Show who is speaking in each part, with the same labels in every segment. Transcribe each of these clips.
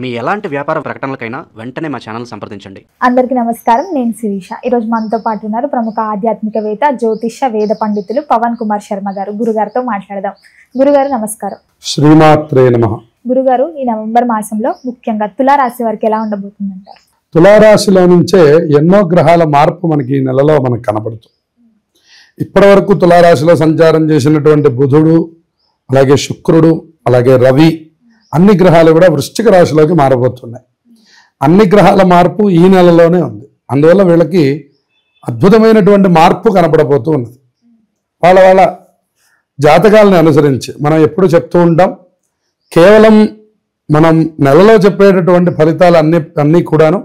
Speaker 1: మీ ఎలాంటి వ్యాపార ప్రకటనలకైనా వెంటనే మా ఛానల్ సంప్రదించండి.
Speaker 2: అందరికీ నమస్కారం. నేను శిరీష. ఈరోజు మనతో పాటు ఉన్నారు ప్రముఖ ఆధ్యాత్మికవేత్త, జ్యోతిష వేద పండితులు పవన్ కుమార్ శర్మ గారు. గురుగారితో మాట్లాడదాం. గురుగారు నమస్కారం.
Speaker 3: శ్రీమాత్రే నమః.
Speaker 2: గురుగారు, ఈ నవంబర్ మాసంలో ముఖ్యంగా తులారాశి వారికి ఎలా ఉండబోతుందంటారు?
Speaker 3: తులారాశిలో నుంచే ఎన్నో గ్రహాల మార్పు మనకి ఈ నెలలో మనకు కనబడుతుంది. ఇప్పటి వరకు తులారాశిలో సంచారం చేసినటువంటి బుధుడు, అలాగే శుక్రుడు, అలాగే రవి, అన్ని గ్రహాలు కూడా వృశ్చిక రాశిలోకి మారబోతున్నాయి. అన్ని గ్రహాల మార్పు ఈ నెలలోనే ఉంది. అందువల్ల వీళ్ళకి అద్భుతమైనటువంటి మార్పు కనపడబోతూ ఉన్నది. వాళ్ళ జాతకాలని అనుసరించి మనం ఎప్పుడు చెప్తూ ఉంటాం, కేవలం మనం నెలలో చెప్పేటటువంటి ఫలితాలు అన్నీ కూడాను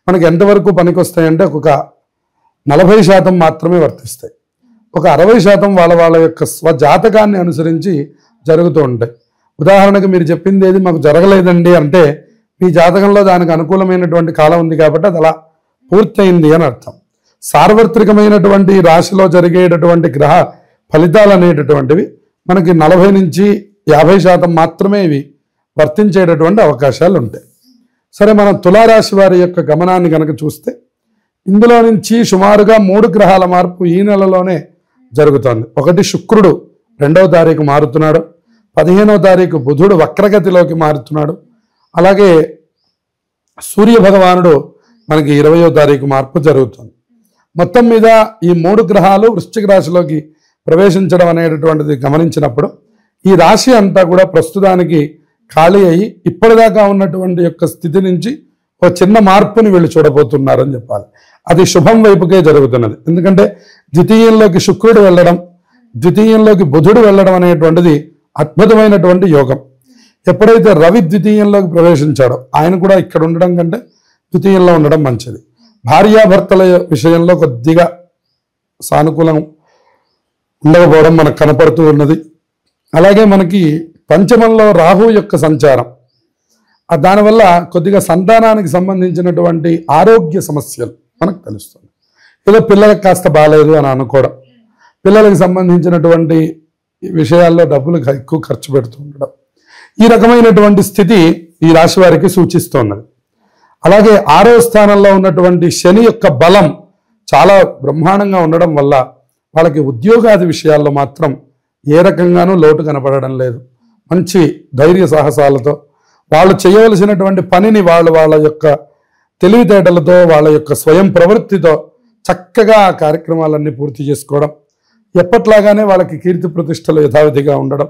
Speaker 3: మనకి ఎంతవరకు పనికొస్తాయంటే ఒక 40% మాత్రమే వర్తిస్తాయి. ఒక 60% వాళ్ళ యొక్క స్వజాతకాన్ని అనుసరించి జరుగుతూ ఉంటాయి. ఉదాహరణకు మీరు చెప్పింది ఏది మాకు జరగలేదండి అంటే మీ జాతకంలో దానికి అనుకూలమైనటువంటి కాలం ఉంది కాబట్టి అది అలా పూర్తయింది అని అర్థం. సార్వత్రికమైనటువంటి రాశిలో జరిగేటటువంటి గ్రహ ఫలితాలు అనేటటువంటివి మనకి 40 నుంచి 50% మాత్రమే ఇవి వర్తించేటటువంటి అవకాశాలు ఉంటాయి. సరే, మనం తులారాశి వారి యొక్క గమనాన్ని కనుక చూస్తే ఇందులో నుంచి సుమారుగా 3 గ్రహాల మార్పు ఈ నెలలోనే జరుగుతుంది. ఒకటి శుక్రుడు 2వ తారీఖు మారుతున్నాడు. 15వ తారీఖు బుధుడు వక్రగతిలోకి మారుతున్నాడు. అలాగే సూర్య భగవానుడు మనకి 20వ తారీఖు మార్పు జరుగుతుంది. మొత్తం మీద ఈ 3 గ్రహాలు వృశ్చిక రాశిలోకి ప్రవేశించడం అనేటటువంటిది గమనించినప్పుడు ఈ రాశి అంతా కూడా ప్రస్తుతానికి ఖాళీ అయ్యి ఇప్పటిదాకా ఉన్నటువంటి యొక్క స్థితి నుంచి ఒక చిన్న మార్పుని వీళ్ళు చూడబోతున్నారని చెప్పాలి. అది శుభం వైపుకే జరుగుతున్నది. ఎందుకంటే ద్వితీయంలోకి శుక్రుడు వెళ్ళడం, ద్వితీయంలోకి బుధుడు వెళ్ళడం అనేటువంటిది అద్భుతమైనటువంటి యోగం. ఎప్పుడైతే రవి ద్వితీయంలోకి ప్రవేశించాడో ఆయన కూడా ఇక్కడ ఉండడం కంటే ద్వితీయంలో ఉండడం మంచిది. భార్యాభర్తల విషయంలో కొద్దిగా సానుకూలం ఉండకపోవడం మనకు కనపడుతూ ఉన్నది. అలాగే మనకి పంచమంలో రాహు యొక్క సంచారం, దానివల్ల కొద్దిగా సంతానానికి సంబంధించినటువంటి ఆరోగ్య సమస్యలు మనకు తెలుస్తుంది. ఏదో పిల్లలకు కాస్త బాగాలేదు అని అనుకోవడం, పిల్లలకు సంబంధించినటువంటి విషయాల్లో డబ్బులు ఎక్కువ ఖర్చు పెడుతూ ఉండడం, ఈ రకమైనటువంటి స్థితి ఈ రాశి వారికి సూచిస్తున్నది. అలాగే 6వ స్థానంలో ఉన్నటువంటి శని యొక్క బలం చాలా బ్రహ్మాండంగా ఉండడం వల్ల వాళ్ళకి ఉద్యోగాది విషయాల్లో మాత్రం ఏ రకంగానూ లోటు కనపడడం లేదు. మంచి ధైర్య సాహసాలతో వాళ్ళు చేయవలసినటువంటి పనిని వాళ్ళ యొక్క తెలివితేటలతో, వాళ్ళ యొక్క స్వయం ప్రవృత్తితో చక్కగా ఆ కార్యక్రమాలన్నీ పూర్తి చేసుకోవడం, ఎప్పట్లాగానే వాళ్ళకి కీర్తి ప్రతిష్టలు యథావిధిగా ఉండడం,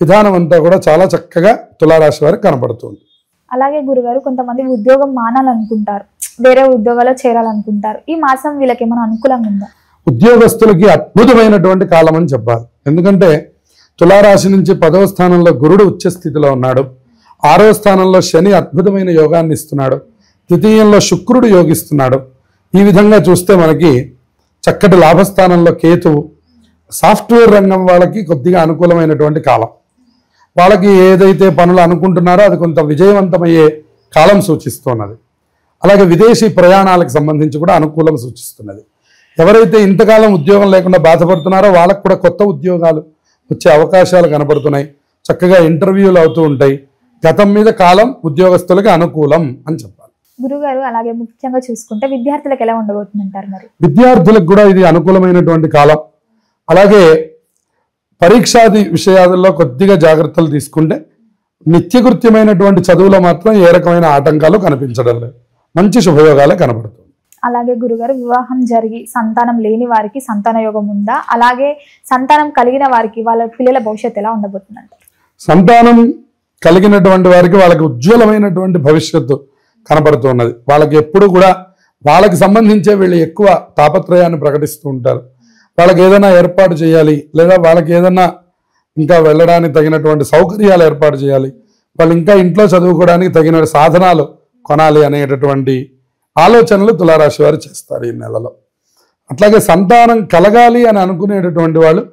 Speaker 3: విధానం అంతా కూడా చాలా చక్కగా తులారాశి వారికి కనపడుతుంది.
Speaker 2: అలాగే గురుగారు, కొంతమంది ఉద్యోగం మానాలనుకుంటారు, వేరే ఉద్యోగాల్లో చేరాలనుకుంటారు. ఈ మాసం వీళ్ళకి ఏమైనా అనుకూలంగా ఉందా?
Speaker 3: ఉద్యోగస్తులకి అద్భుతమైనటువంటి కాలం అని చెప్పాలి. ఎందుకంటే తులారాశి నుంచి 10వ స్థానంలో గురుడు ఉచ్చ స్థితిలో ఉన్నాడు. 6వ స్థానంలో శని అద్భుతమైన యోగాన్ని ఇస్తున్నాడు. ద్వితీయంలో శుక్రుడు యోగిస్తున్నాడు. ఈ విధంగా చూస్తే మనకి చక్కటి లాభస్థానంలో కేతువు. సాఫ్ట్వేర్ రంగం వాళ్ళకి కొద్దిగా అనుకూలమైనటువంటి కాలం. వాళ్ళకి ఏదైతే పనులు అనుకుంటున్నారో అది కొంత విజయవంతమయ్యే కాలం సూచిస్తున్నది. అలాగే విదేశీ ప్రయాణాలకు సంబంధించి కూడా అనుకూలం సూచిస్తున్నది. ఎవరైతే ఇంతకాలం ఉద్యోగం లేకుండా బాధపడుతున్నారో వాళ్ళకు కూడా కొత్త ఉద్యోగాలు వచ్చే అవకాశాలు కనపడుతున్నాయి. చక్కగా ఇంటర్వ్యూలు అవుతూ ఉంటాయి. గతం మీద కాలం ఉద్యోగస్తులకి అనుకూలం అని చెప్పాలి.
Speaker 2: గురుగారు, అలాగే ముఖ్యంగా చూసుకుంటే విద్యార్థులకు ఎలా ఉండబోతుందంటారు? మరి
Speaker 3: విద్యార్థులకు కూడా ఇది అనుకూలమైనటువంటి కాలం. అలాగే పరీక్షాది విషయాల్లో కొద్దిగా జాగ్రత్తలు తీసుకుంటే నిత్యకృత్యమైనటువంటి చదువులో మాత్రం ఏ రకమైన ఆటంకాలు కనిపించడం లేదు. మంచి శుభయోగాలే కనబడుతుంది.
Speaker 2: అలాగే గురుగారు, వివాహం జరిగి సంతానం లేని వారికి సంతాన యోగం ఉందా? అలాగే సంతానం కలిగిన వారికి వాళ్ళ పిల్లల భవిష్యత్తు ఎలా ఉండబోతుందంటారు?
Speaker 3: సంతానం కలిగినటువంటి వారికి వాళ్ళకి ఉజ్వలమైనటువంటి భవిష్యత్తు కనబడుతున్నది. వాళ్ళకి ఎప్పుడు కూడా వాళ్ళకి సంబంధించే వీళ్ళు ఎక్కువ తాపత్రయాన్ని ప్రకటిస్తూ ఉంటారు. వాళ్ళకి ఏదైనా ఏర్పాటు చేయాలి, లేదా వాళ్ళకి ఏదైనా ఇంకా వెళ్ళడానికి తగినటువంటి సౌకర్యాలు ఏర్పాటు చేయాలి, వాళ్ళు ఇంకా ఇంట్లో చదువుకోవడానికి తగిన సాధనాలు కొనాలి అనేటటువంటి ఆలోచనలు తులారాశి వారు చేస్తారు ఈ నెలలో. అట్లాగే సంతానం కలగాలి అని అనుకునేటటువంటి వాళ్ళు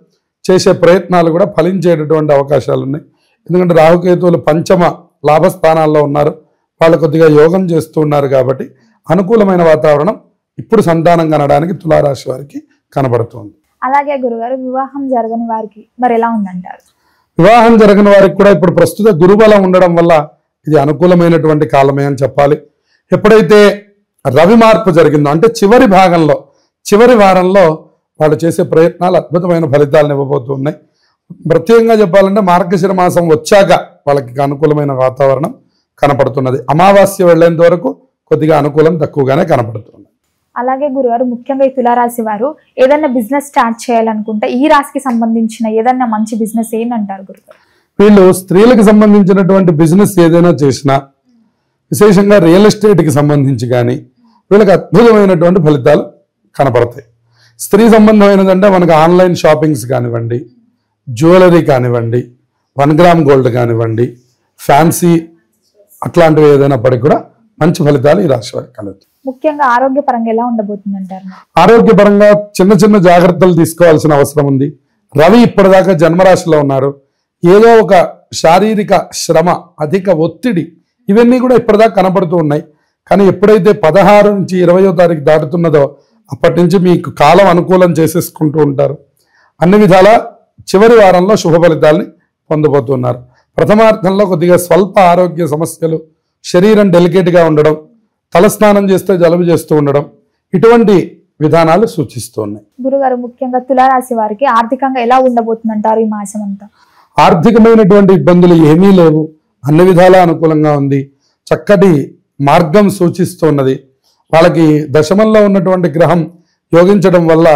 Speaker 3: చేసే ప్రయత్నాలు కూడా ఫలించేటటువంటి అవకాశాలు ఉన్నాయి. ఎందుకంటే రాహుకేతువులు పంచమ లాభస్థానాల్లో ఉన్నారు. వాళ్ళు కొద్దిగా యోగం చేస్తూ ఉన్నారు కాబట్టి అనుకూలమైన వాతావరణం ఇప్పుడు సంతానం కనడానికి తులారాశి వారికి కనబడుతుంది.
Speaker 2: అలాగే గురుగారు, వివాహం జరగని వారికి మరి ఎలా ఉందంటారు?
Speaker 3: వివాహం జరగని వారికి కూడా ఇప్పుడు ప్రస్తుత గురుబలం ఉండడం వల్ల ఇది అనుకూలమైనటువంటి కాలమే అని చెప్పాలి. ఎప్పుడైతే రవి మార్పు జరిగిందో అంటే చివరి భాగంలో, చివరి వారంలో వాళ్ళు చేసే ప్రయత్నాలు అద్భుతమైన ఫలితాలను ఇవ్వబోతున్నాయి. ప్రత్యేకంగా చెప్పాలంటే మార్గశిర మాసం వచ్చాక వాళ్ళకి అనుకూలమైన వాతావరణం కనపడుతున్నది. అమావాస్య వెళ్ళేంత వరకు కొద్దిగా అనుకూలం తక్కువగానే కనపడుతుంది.
Speaker 2: అలాగే గురుగారు, ముఖ్యంగా ఈ తులారాశి వారు ఏదైనా బిజినెస్ స్టార్ట్ చేయాలనుకుంటే ఈ రాశికి సంబంధించిన ఏదైనా మంచి బిజినెస్ ఏంటంటారు గురుగారు?
Speaker 3: వీళ్ళు స్త్రీలకు సంబంధించినటువంటి బిజినెస్ ఏదైనా చేసినా, విశేషంగా రియల్ ఎస్టేట్కి సంబంధించి కానీ వీళ్ళకి అద్భుతమైనటువంటి ఫలితాలు కనపడతాయి. స్త్రీ సంబంధమైనదంటే మనకు ఆన్లైన్ షాపింగ్స్ కానివ్వండి, జ్యువెలరీ కానివ్వండి, 1 గ్రామ్ గోల్డ్ కానివ్వండి, ఫ్యాన్సీ అట్లాంటివి ఏదైనప్పటికీ కూడా మంచి ఫలితాలు ఈ రాశి వారికి కలుగుతాయి.
Speaker 2: ముఖ్యంగా ఆరోగ్యపరంగా ఎలా ఉండబోతుంది అంటారు?
Speaker 3: ఆరోగ్యపరంగా చిన్న చిన్న జాగ్రత్తలు తీసుకోవాల్సిన అవసరం ఉంది. రవి ఇప్పటిదాకా జన్మరాశిలో ఉన్నారు. ఏదో ఒక శారీరక శ్రమ, అధిక ఒత్తిడి ఇవన్నీ కూడా ఇప్పటిదాకా కనపడుతూ ఉన్నాయి. కానీ ఎప్పుడైతే 16 నుంచి 20వ తారీఖు దాటుతున్నదో అప్పటి నుంచి మీకు కాలం అనుకూలం చేసేసుకుంటూ ఉంటారు. అన్ని విధాల చివరి వారంలో శుభ ఫలితాలని పొందబోతున్నారు. ప్రథమార్థంలో కొద్దిగా స్వల్ప ఆరోగ్య సమస్యలు, శరీరం డెలికేట్గా ఉండడం, తలస్నానం చేస్తే జలుబు చేస్తూ ఉండడం, ఇటువంటి విధానాలు సూచిస్తూ ఉన్నాయి.
Speaker 2: గురుగారు, ముఖ్యంగా తులారాశి వారికి ఆర్థికంగా ఎలా ఉండబోతుంది అంటారు ఈ మాసం అంతా?
Speaker 3: ఆర్థికమైనటువంటి ఇబ్బందులు ఏమీ లేవు, అన్ని విధాలా అనుకూలంగా ఉంది. చక్కటి మార్గం సూచిస్తున్నది. వాళ్ళకి దశమంలో ఉన్నటువంటి గ్రహం యోగించడం వల్ల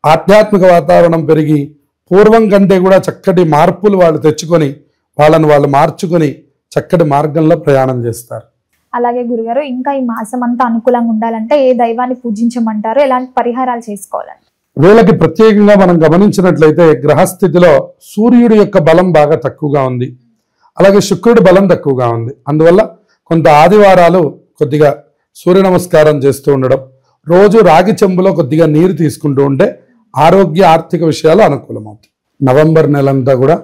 Speaker 3: ఆధ్యాత్మిక వాతావరణం పెరిగి పూర్వం కంటే కూడా చక్కటి మార్పులు వాళ్ళు తెచ్చుకొని వాళ్ళు మార్చుకొని చక్కటి మార్గంలో ప్రయాణం చేస్తారు.
Speaker 2: అలాగే గురుగారు, ఇంకా ఈ మాసం అంతా అనుకూలంగా ఉండాలంటే ఏ దైవాన్ని పూజించమంటారు? ఎలాంటి పరిహారాలు చేసుకోవాలండి?
Speaker 3: వీళ్ళకి ప్రత్యేకంగా మనం గమనించినట్లయితే గ్రహస్థితిలో సూర్యుడి యొక్క బలం బాగా తక్కువగా ఉంది, అలాగే శుక్రుడి బలం తక్కువగా ఉంది. అందువల్ల కొంత ఆదివారాలు కొద్దిగా సూర్య నమస్కారం చేస్తూ ఉండడం, రోజు రాగి చెంబులో కొద్దిగా నీరు తీసుకుంటూ ఉంటే ఆరోగ్య ఆర్థిక విషయాలు అనుకూలమవుతాయి. నవంబర్ నెలంతా కూడా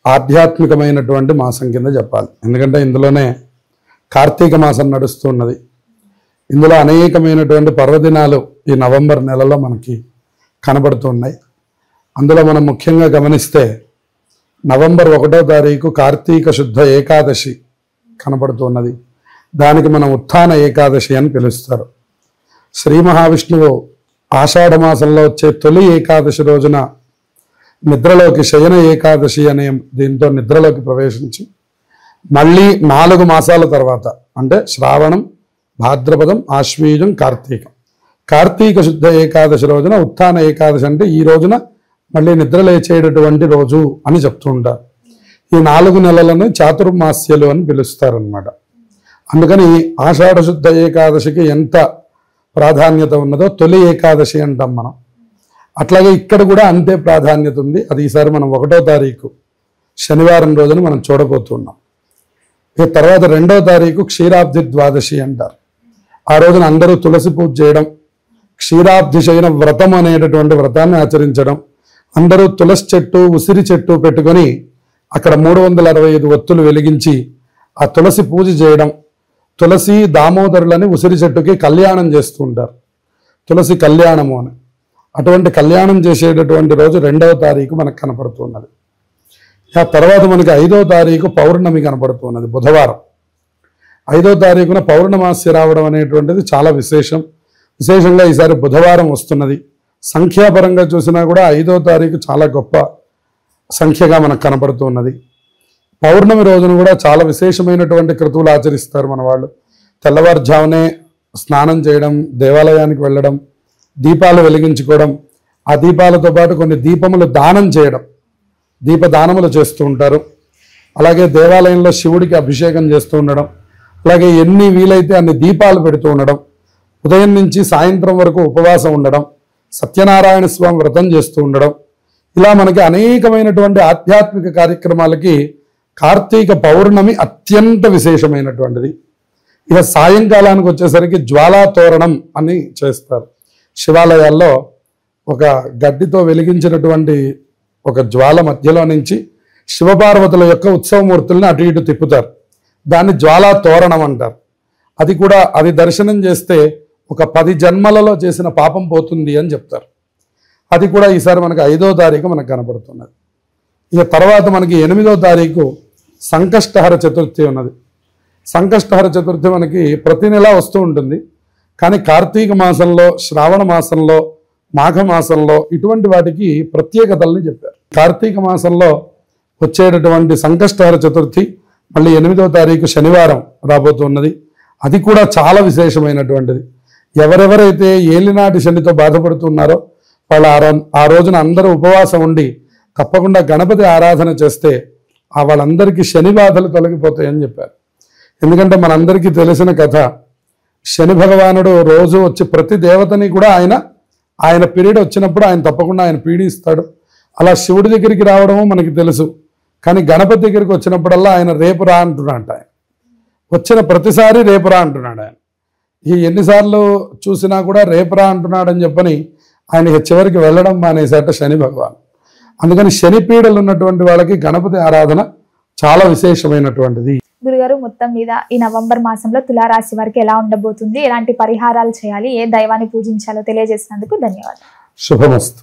Speaker 3: ఆధ్యాత్మికమైనటువంటి మాసం కింద చెప్పాలి. ఎందుకంటే ఇందులోనే కార్తీక మాసం నడుస్తున్నది. ఇందులో అనేకమైనటువంటి పర్వదినాలు ఈ నవంబర్ నెలలో మనకి కనబడుతున్నాయి. అందులో మనం ముఖ్యంగా గమనిస్తే నవంబర్ 1వ తారీఖు కార్తీక శుద్ధ ఏకాదశి కనబడుతున్నది. దానికి మనం ఉత్థాన ఏకాదశి అని పిలుస్తారు. శ్రీ మహావిష్ణువు ఆషాఢ మాసంలో వచ్చే తొలి ఏకాదశి రోజున నిద్రలోకి, శయన ఏకాదశి అనే దీంతో నిద్రలోకి ప్రవేశించి మళ్ళీ 4 మాసాల తర్వాత అంటే శ్రావణం, భాద్రపదం, ఆశ్వీజం, కార్తీకం, కార్తీక శుద్ధ ఏకాదశి రోజున ఉత్థాన ఏకాదశి అంటే ఈ రోజున మళ్ళీ నిద్ర లేచేటటువంటి రోజు అని చెప్తూ ఉంటారు. ఈ 4 నెలలను చాతుర్మాస్యలు అని పిలుస్తారనమాట. అందుకని ఆషాఢ శుద్ధ ఏకాదశికి ఎంత ప్రాధాన్యత ఉన్నదో తొలి ఏకాదశి అంటాం మనం. అట్లాగే ఇక్కడ కూడా అంతే ప్రాధాన్యత ఉంది. అది ఈసారి మనం 1వ తారీఖు శనివారం రోజున మనం చూడబోతున్నాం. ఇక తర్వాత 2వ తారీఖు క్షీరాబ్ది ద్వాదశి అంటారు. ఆ రోజున అందరూ తులసి పూజ చేయడం, క్షీరాబ్ది శయన వ్రతం అనేటటువంటి వ్రతాన్ని ఆచరించడం, అందరూ తులసి చెట్టు, ఉసిరి చెట్టు పెట్టుకొని అక్కడ 365 ఒత్తులు వెలిగించి ఆ తులసి పూజ చేయడం, తులసి దామోదరులని ఉసిరి చెట్టుకి కళ్యాణం చేస్తూ ఉంటారు. తులసి కళ్యాణము అని. అటువంటి కళ్యాణం చేసేటటువంటి రోజు 2వ తారీఖు మనకు కనపడుతున్నది. ఆ తర్వాత మనకి 5వ తారీఖు పౌర్ణమి కనపడుతున్నది, బుధవారం. 5వ తారీఖున పౌర్ణమాస్య రావడం అనేటువంటిది చాలా విశేషం. విశేషంగా ఈసారి బుధవారం వస్తున్నది. సంఖ్యాపరంగా చూసినా కూడా 5వ తారీఖు చాలా గొప్ప సంఖ్యగా మనకు కనపడుతున్నది. పౌర్ణమి రోజున కూడా చాలా విశేషమైనటువంటి క్రతువులు ఆచరిస్తారు మన వాళ్ళు. తెల్లవారుజామునే స్నానం చేయడం, దేవాలయానికి వెళ్ళడం, దీపాలు వెలిగించుకోవడం, ఆ దీపాలతో పాటు కొన్ని దీపములు దానం చేయడం, దీపదానములు చేస్తూ ఉంటారు. అలాగే దేవాలయంలో శివుడికి అభిషేకం చేస్తూ ఉండడం, అలాగే ఎన్ని వీలైతే అన్ని దీపాలు పెడుతూ ఉండడం, ఉదయం నుంచి సాయంత్రం వరకు ఉపవాసం ఉండడం, సత్యనారాయణ స్వామి వ్రతం చేస్తూ ఉండడం, ఇలా మనకి అనేకమైనటువంటి ఆధ్యాత్మిక కార్యక్రమాలకి కార్తీక పౌర్ణమి అత్యంత విశేషమైనటువంటిది. ఇక సాయంకాలానికి వచ్చేసరికి జ్వాలాతోరణం అని చేస్తారు. శివాలయాల్లో ఒక గడ్డితో వెలిగించినటువంటి ఒక జ్వాల మధ్యలో నుంచి శివపార్వతుల యొక్క ఉత్సవమూర్తుల్ని అటు ఇటు తిప్పుతారు. దాన్ని జ్వాలాతోరణం అంటారు. అది దర్శనం చేస్తే ఒక 10 జన్మలలో చేసిన పాపం పోతుంది అని చెప్తారు. అది కూడా ఈసారి మనకు 5వ తారీఖు మనకు కనపడుతున్నది. ఇక తర్వాత మనకి 8వ తారీఖు సంకష్టహర చతుర్థి ఉన్నది. సంకష్టహర చతుర్థి మనకి ప్రతి నెల వస్తూ ఉంటుంది. కానీ కార్తీక మాసంలో, శ్రావణ మాసంలో, మాఘ మాసంలో ఇటువంటి వాటికి ప్రత్యేకతల్ని చెప్పారు. కార్తీక మాసంలో వచ్చేటటువంటి సంకష్టహర చతుర్థి మళ్ళీ 8వ తారీఖు శనివారం రాబోతున్నది. అది కూడా చాలా విశేషమైనటువంటిది. ఎవరెవరైతే ఏలినాటి శనితో బాధపడుతున్నారో వాళ్ళు ఆ రోజున అందరూ ఉపవాసం ఉండి తప్పకుండా గణపతి ఆరాధన చేస్తే వాళ్ళందరికీ శని బాధలు తొలగిపోతాయని చెప్పారు. ఎందుకంటే మనందరికీ తెలిసిన కథ, శని భగవానుడు రోజు వచ్చి ప్రతి దేవతని కూడా ఆయన పీరియడ్ వచ్చినప్పుడు ఆయన తప్పకుండా ఆయన పీడిస్తాడు. అలా శివుడి దగ్గరికి రావడము మనకి తెలుసు. కానీ గణపతి దగ్గరికి వచ్చినప్పుడల్లా ఆయన రేపు రా అంటున్నాడు. ఆయన వచ్చిన ప్రతిసారి రేపు రా అంటున్నాడు. ఆయన ఎన్నిసార్లు చూసినా కూడా రేపు రా అంటున్నాడని చెప్పని ఆయన చివరికి వెళ్ళడం మానేసేట శని భగవాన్. అందుకని శని పీడలు ఉన్నటువంటి వాళ్ళకి గణపతి ఆరాధన చాలా విశేషమైనటువంటిది.
Speaker 2: గురుగారు, మొత్తం మీద ఈ నవంబర్ మాసంలో తులారాశి వారికి ఎలా ఉండబోతుంది, ఎలాంటి పరిహారాలు చేయాలి, ఏ దైవాన్ని పూజించాలో తెలియజేసినందుకు ధన్యవాదాలు.
Speaker 3: శుభమస్తు.